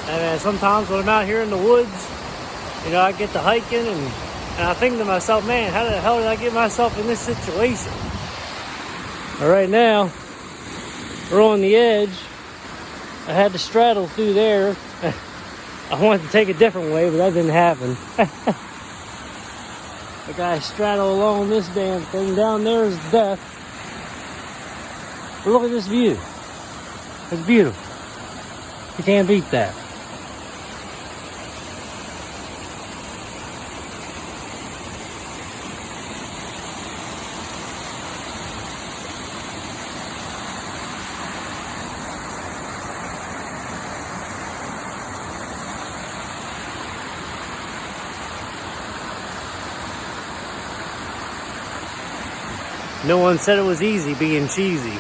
And sometimes when I'm out here in the woods, you know, I get to hiking and I think to myself, man, how the hell did I get myself in this situation? But right now, we're on the edge. I had to straddle through there. I wanted to take a different way, but that didn't happen. I gotta straddle along this damn thing. Down there is death. But look at this view. It's beautiful. You can't beat that. No one said it was easy being cheesy.